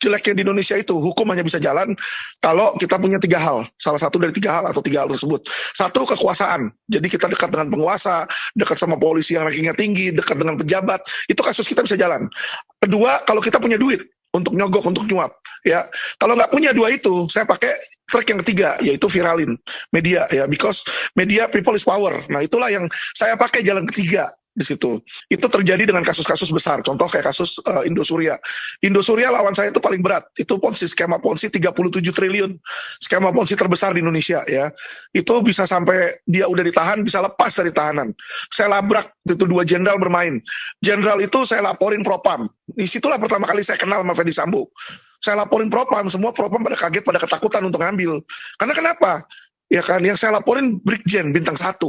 jeleknya di Indonesia itu hukum hanya bisa jalan kalau kita punya tiga hal, salah satu dari tiga hal atau tiga hal tersebut. Satu, kekuasaan, jadi kita dekat dengan penguasa, dekat sama polisi yang rankingnya tinggi, dekat dengan pejabat, itu kasus kita bisa jalan. Kedua, kalau kita punya duit untuk nyogok, untuk nyuap, ya. Kalau nggak punya dua itu, saya pakai trik yang ketiga, yaitu viralin media, ya, because media people is power. Nah, itulah yang saya pakai jalan ketiga di situ. Itu terjadi dengan kasus-kasus besar. Contoh kayak kasus Indosuria. Indosuria lawan saya itu paling berat. Itu skema Ponzi 37 triliun. Skema Ponzi terbesar di Indonesia, ya. Itu bisa sampai dia udah ditahan, bisa lepas dari tahanan. Saya labrak itu 2 jenderal bermain. Jenderal itu saya laporin Propam. Disitulah pertama kali saya kenal sama Ferdy Sambo. Saya laporin Propam, semua Propam pada kaget, pada ketakutan untuk ngambil. Karena kenapa? Ya kan, yang saya laporin Brigjen bintang 1,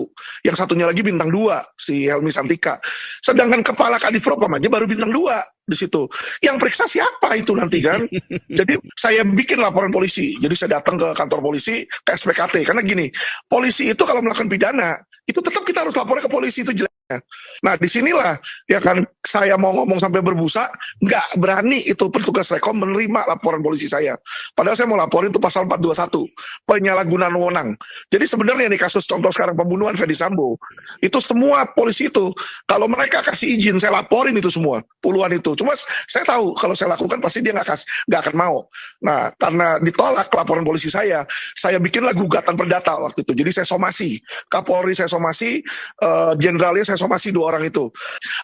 yang satunya lagi bintang 2, si Helmi Santika. Sedangkan kepala Kadif Propam aja baru bintang 2 di situ. Yang periksa siapa itu nanti kan? Jadi saya bikin laporan polisi. Jadi saya datang ke kantor polisi, ke SPKT. Karena gini, polisi itu kalau melakukan pidana, itu tetap kita harus lapornya ke polisi, itu jeleknya. Nah, disinilah ya kan saya mau ngomong sampai berbusa, nggak berani itu petugas Rekom menerima laporan polisi saya. Padahal saya mau laporin itu pasal 421, penyalahgunaan wewenang. Jadi sebenarnya nih kasus contoh sekarang pembunuhan Ferdy Sambo, itu semua polisi itu, kalau mereka kasih izin, saya laporin itu semua, puluhan itu. Cuma saya tahu kalau saya lakukan pasti dia nggak akan mau. Nah, karena ditolak laporan polisi saya bikinlah gugatan perdata waktu itu. Jadi saya somasi, Kapolri saya somasi, jenderalnya saya somasi 2 orang itu.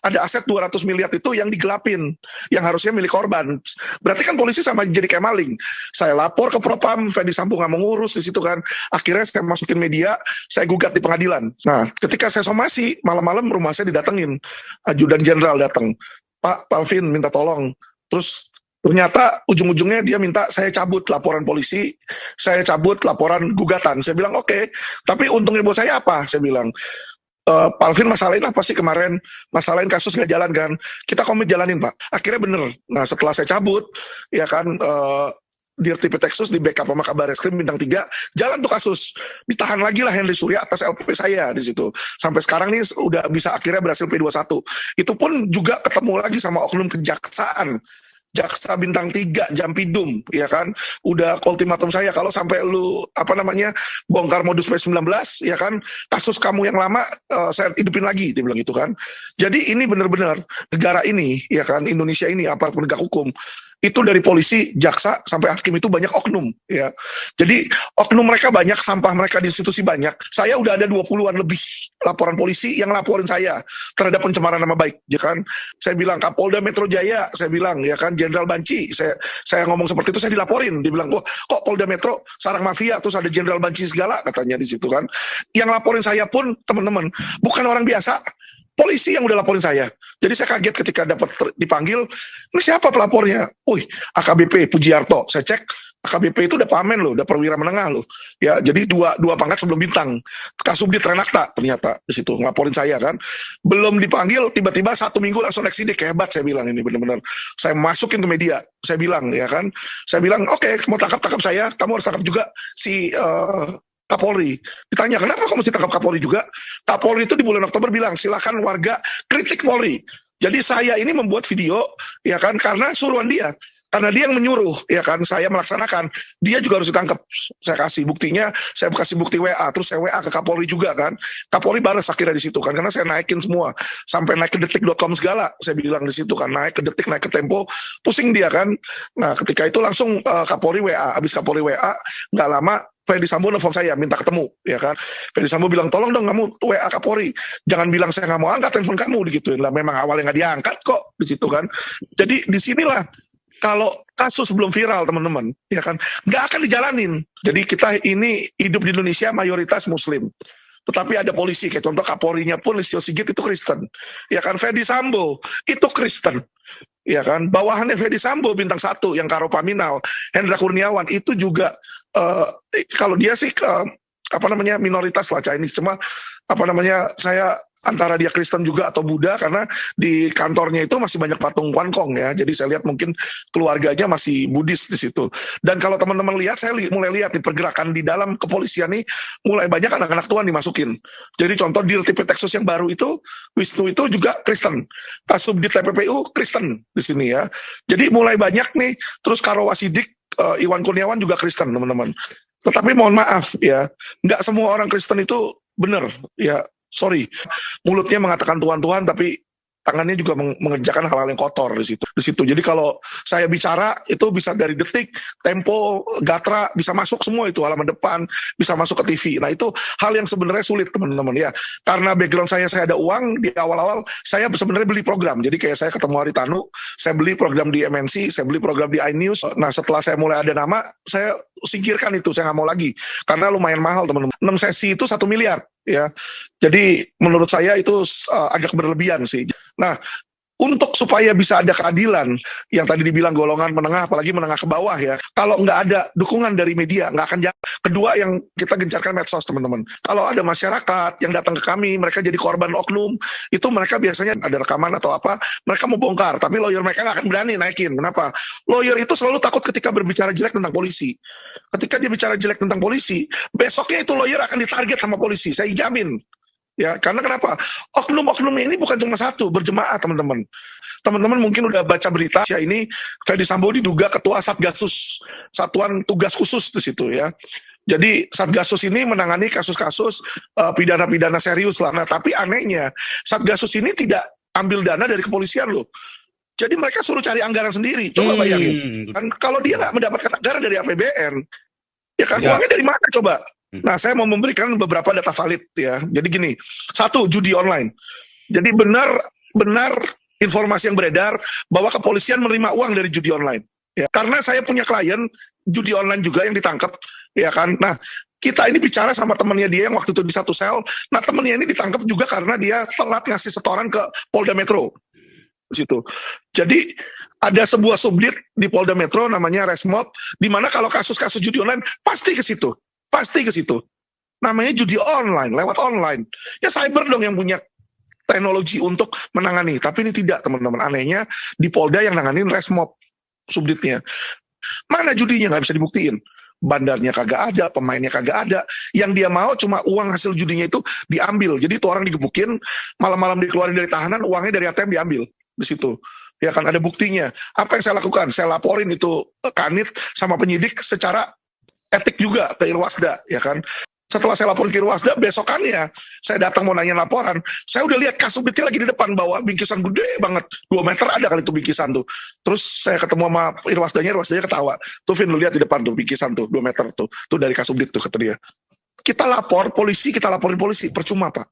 Ada aset 200 miliar itu yang digelapin, yang harusnya milik korban. Berarti kan polisi sama jadi kayak maling. Saya lapor ke Propam, Ferdy Sambo nggak mengurus di situ kan. Akhirnya saya masukin media, saya gugat di pengadilan. Nah, ketika saya somasi, malam-malam rumah saya didatengin. Ajudan jenderal datang. Pak Alvin minta tolong. Terus ternyata ujung-ujungnya dia minta saya cabut laporan polisi, saya cabut laporan gugatan. Saya bilang oke, tapi untungnya buat saya apa? Saya bilang, Pak Alvin masalahin apa sih kemarin? Masalahin kasus nggak jalan kan? Kita komit jalanin Pak. Akhirnya bener. Nah setelah saya cabut, ya kan, Dirtipitexus di backup sama Kabarreskrim bintang 3, jalan tuh kasus. Ditahan lagi lah Henry Surya atas LP saya di situ. Sampai sekarang nih udah bisa akhirnya berhasil P21. Itu pun juga ketemu lagi sama oknum kejaksaan. Jaksa bintang 3 Jampidum, ya kan, udah ultimatum saya kalau sampai lu bongkar modus P19, ya kan, kasus kamu yang lama saya hidupin lagi, dia bilang gitu kan. Jadi ini benar-benar negara ini, ya kan, Indonesia ini aparat penegak hukum itu dari polisi, jaksa sampai hakim itu banyak oknum, ya. Jadi oknum mereka banyak, sampah mereka di institusi banyak. Saya udah ada 20-an lebih laporan polisi yang laporin saya terhadap pencemaran nama baik, ya kan. Saya bilang Kapolda Metro Jaya, saya bilang ya kan Jenderal Banci, saya ngomong seperti itu, saya dilaporin, dia bilang, "Wah, kok Polda Metro sarang mafia, terus ada Jenderal Banci segala," katanya di situ kan. Yang laporin saya pun teman-teman bukan orang biasa. Polisi yang udah laporin saya. Jadi saya kaget ketika dapat dipanggil, ini siapa pelapornya? Wih, AKBP Pujiarto. Saya cek, AKBP itu udah pamen loh, udah perwira menengah loh. Ya, jadi dua pangkat sebelum bintang. Kasubdit Renakta ternyata di situ ngelaporin saya kan. Belum dipanggil, tiba-tiba 1 minggu langsung naik sidik. Hebat saya bilang ini benar-benar. Saya masukin ke media. Saya bilang ya kan. Saya bilang, oke, mau tangkap saya, kamu harus tangkap juga si Kapolri. Ditanya, kenapa kamu mesti tangkap Kapolri juga? Kapolri itu di bulan Oktober bilang, silakan warga kritik Polri. Jadi saya ini membuat video, ya kan, karena suruhan dia. Karena dia yang menyuruh, ya kan, saya melaksanakan. Dia juga harus ditangkap. Saya kasih buktinya, saya kasih bukti WA, terus saya WA ke Kapolri juga kan. Kapolri balas akhirnya di situ kan, karena saya naikin semua. Sampai naik ke detik.com segala, saya bilang di situ kan, naik ke Detik, naik ke Tempo, pusing dia kan. Nah ketika itu langsung Kapolri WA, habis Kapolri WA, nggak lama, Ferdy Sambo nelfon saya, minta ketemu, ya kan. Ferdy Sambo bilang, tolong dong kamu WA Kapolri, jangan bilang saya nggak mau angkat telepon kamu, digituin lah. Memang awalnya nggak diangkat kok, di situ kan. Jadi disinilah, kalau kasus belum viral teman-teman, ya kan, nggak akan dijalanin. Jadi kita ini hidup di Indonesia mayoritas Muslim. Tetapi ada polisi, kayak contoh Kapolrinya pun Listio Sigit itu Kristen. Ya kan, Ferdy Sambo itu Kristen. Ya kan, bawahannya Ferdy Sambo bintang 1 yang Karo Paminal, Hendra Kurniawan itu juga kalau dia sih minoritas lah Chinese, cuma apa namanya, saya antara dia Kristen juga atau Buddha, karena di kantornya itu masih banyak patung Kong ya. Jadi saya lihat mungkin keluarganya masih Buddhis di situ. Dan kalau teman-teman lihat, saya mulai lihat nih pergerakan di dalam kepolisian nih, mulai banyak anak-anak Tuhan dimasukin. Jadi contoh di Texas yang baru itu, Wisnu itu juga Kristen. Kasubdit TPPU Kristen di sini ya. Jadi mulai banyak nih, terus Karo Wasidik, Iwan Kurniawan juga Kristen teman-teman. Tetapi mohon maaf ya, nggak semua orang Kristen itu benar ya, sorry, mulutnya mengatakan Tuhan, tapi tangannya juga mengerjakan hal-hal yang kotor di situ. Jadi kalau saya bicara itu bisa dari Detik, Tempo, Gatra, bisa masuk semua itu, halaman depan, bisa masuk ke TV. Nah itu hal yang sebenarnya sulit teman-teman ya. Karena background saya ada uang, di awal-awal saya sebenarnya beli program. Jadi kayak saya ketemu Haritanu, saya beli program di MNC, saya beli program di iNews. Nah setelah saya mulai ada nama, saya singkirkan itu, saya nggak mau lagi. Karena lumayan mahal teman-teman. 6 sesi itu 1 miliar. Ya, jadi menurut saya itu agak berlebihan sih. Nah, untuk supaya bisa ada keadilan, yang tadi dibilang golongan menengah, apalagi menengah ke bawah ya, kalau nggak ada dukungan dari media, nggak akan jalan. Kedua yang kita gencarkan medsos teman-teman. Kalau ada masyarakat yang datang ke kami, mereka jadi korban oknum, itu mereka biasanya ada rekaman atau apa, mereka mau bongkar, tapi lawyer mereka nggak akan berani naikin. Kenapa? Lawyer itu selalu takut ketika berbicara jelek tentang polisi. Ketika dia bicara jelek tentang polisi, besoknya itu lawyer akan ditarget sama polisi, saya jamin. Ya, karena kenapa? Oknum-oknumnya ini bukan cuma satu, berjemaah teman-teman. Teman-teman mungkin udah baca berita, ya ini Ferdy Sambo diduga ketua Satgasus, Satuan Tugas Khusus di situ ya. Jadi Satgasus ini menangani kasus-kasus pidana-pidana serius lah. Nah, tapi anehnya Satgasus ini tidak ambil dana dari kepolisian loh. Jadi mereka suruh cari anggaran sendiri. Coba bayangin. Kan kalau dia nggak mendapatkan anggaran dari APBN, ya kan uangnya dari mana coba? Nah, saya mau memberikan beberapa data valid ya. Jadi gini, satu, judi online. Jadi benar informasi yang beredar bahwa kepolisian menerima uang dari judi online. Ya, karena saya punya klien judi online juga yang ditangkap, ya kan. Nah, kita ini bicara sama temannya dia yang waktu itu di satu sel. Nah, temannya ini ditangkap juga karena dia telat ngasih setoran ke Polda Metro. Situ. Jadi ada sebuah subdit di Polda Metro namanya Resmob, di mana kalau kasus-kasus judi online pasti ke situ. Pasti ke situ. Namanya judi online, lewat online. Ya cyber dong yang punya teknologi untuk menangani. Tapi ini tidak, teman-teman. Anehnya di Polda yang nanganin Resmob subditnya. Mana judinya? Nggak bisa dibuktiin. Bandarnya kagak ada, pemainnya kagak ada. Yang dia mau cuma uang hasil judinya itu diambil. Jadi itu orang digebukin, malam-malam dikeluarin dari tahanan, uangnya dari ATM diambil di situ. Ya kan ada buktinya. Apa yang saya lakukan? Saya laporin itu Kanit sama penyidik secara etik juga ke Irwasda, ya kan. Setelah saya lapor ke Irwasda, besokannya saya datang mau nanya laporan, saya udah lihat Kasubditnya lagi di depan bawa bingkisan gede banget, 2 meter ada kali itu bingkisan tuh. Terus saya ketemu sama Irwasdanya ketawa. Tuh Vin, lu lihat di depan tuh bingkisan tuh 2 meter tuh dari Kasubdit tuh, kata dia. Kita laporin polisi, percuma Pak.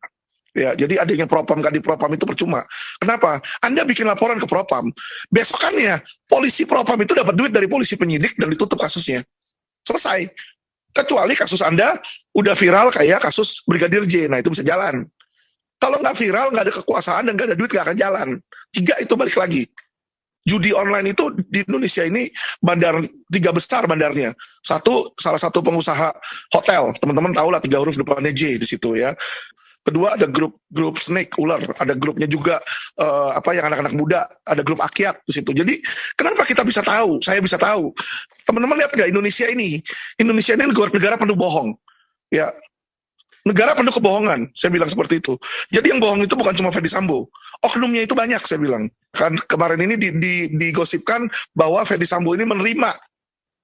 Ya, jadi adanya propam kan di propam itu percuma. Kenapa? Anda bikin laporan ke propam, besokannya polisi propam itu dapat duit dari polisi penyidik dan ditutup kasusnya. Selesai. Kecuali kasus Anda udah viral kayak kasus Brigadir J. Nah itu bisa jalan. Kalau nggak viral, nggak ada kekuasaan dan nggak ada duit, nggak akan jalan. 3 itu balik lagi. Judi online itu di Indonesia ini 3 besar bandarnya. Salah satu pengusaha hotel. Teman-teman tahu lah 3 huruf depannya J di situ ya. Kedua ada grup Snake, ular, ada grupnya juga yang anak-anak muda, ada grup Akyat di situ. Jadi kenapa kita bisa tahu? Saya bisa tahu. Teman-teman lihat nggak Indonesia ini negara penuh bohong. Ya, negara penuh kebohongan. Saya bilang seperti itu. Jadi yang bohong itu bukan cuma Ferdy Sambo, oknumnya itu banyak. Saya bilang kan kemarin ini digosipkan bahwa Ferdy Sambo ini menerima.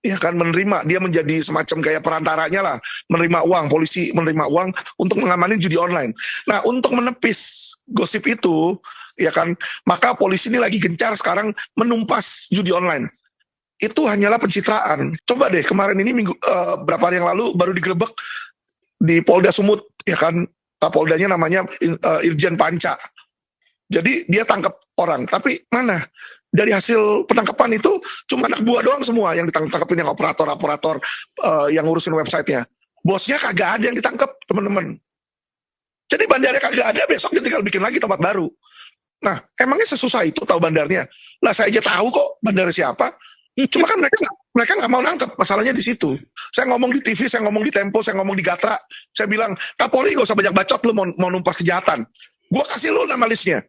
Ya kan, menerima, dia menjadi semacam kayak perantaranya lah, menerima uang, polisi menerima uang untuk mengamani judi online. Nah, untuk menepis gosip itu, ya kan, maka polisi ini lagi gencar sekarang menumpas judi online. Itu hanyalah pencitraan. Coba deh, kemarin ini berapa hari yang lalu baru digerebek di Polda Sumut, ya kan, Kapoldanya namanya Irjen Panca. Jadi dia tangkap orang, tapi mana? Dari hasil penangkapan itu cuma anak buah doang semua yang ditangkapin, yang operator yang ngurusin websitenya. Bosnya kagak ada yang ditangkap, teman-teman. Jadi bandarnya kagak ada, besok dia tinggal bikin lagi tempat baru. Nah, emangnya sesusah itu tahu bandarnya? Lah saya aja tahu kok bandarnya siapa. Cuma kan mereka nggak mau nangkep, masalahnya di situ. Saya ngomong di TV, saya ngomong di Tempo, saya ngomong di Gatra. Saya bilang, Kapolri nggak usah banyak bacot lu mau numpas kejahatan. Gua kasih lu nama listnya.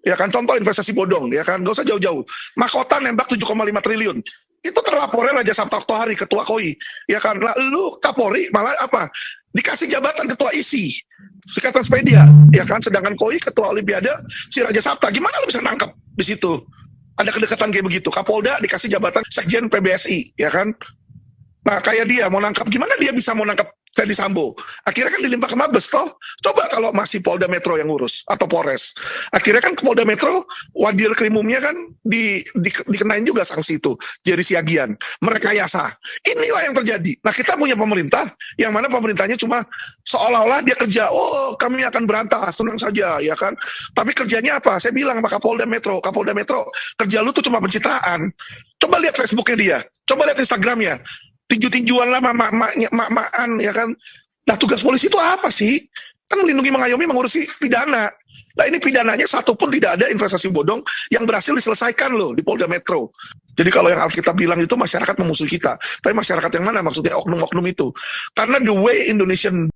Ya kan, contoh investasi bodong, ya kan, nggak usah jauh-jauh. Mahkota nembak 7,5 triliun. Itu terlapornya Raja Sabta Oktohari, Ketua KOI. Ya kan, lah, lu Kapolri malah apa? Dikasih jabatan Ketua ISI, Ikatan Sepedia, ya kan, sedangkan KOI Ketua Olimpiade, si Raja Sabta. Gimana lu bisa nangkep di situ? Ada kedekatan kayak begitu. Kapolda dikasih jabatan Sekjen PBSI, ya kan? Nah, kayak dia mau nangkap, gimana dia bisa mau nangkap Ferdi Sambo? Akhirnya kan dilimpah ke Mabes, toh. Coba kalau masih Polda Metro yang ngurus, atau Polres. Akhirnya kan ke Polda Metro, wadir krimumnya kan dikenain juga sanksi itu. Jadi Siagian, merekayasa. Inilah yang terjadi. Nah, kita punya pemerintah, yang mana pemerintahnya cuma seolah-olah dia kerja, oh kami akan berantas, senang saja, ya kan. Tapi kerjanya apa? Saya bilang sama Kapolda Metro, kerja lu tuh cuma pencitraan. Coba lihat Facebooknya dia, coba lihat Instagramnya. Tinju-tinjuan lah, mak-makan, ya kan. Nah, tugas polisi itu apa sih? Kan melindungi, mengayomi, mengurusi pidana. Nah, ini pidananya satu pun tidak ada investasi bodong yang berhasil diselesaikan loh di Polda Metro. Jadi kalau yang harus kita bilang itu masyarakat memusuhi kita. Tapi masyarakat yang mana maksudnya oknum-oknum itu? Karena the way Indonesian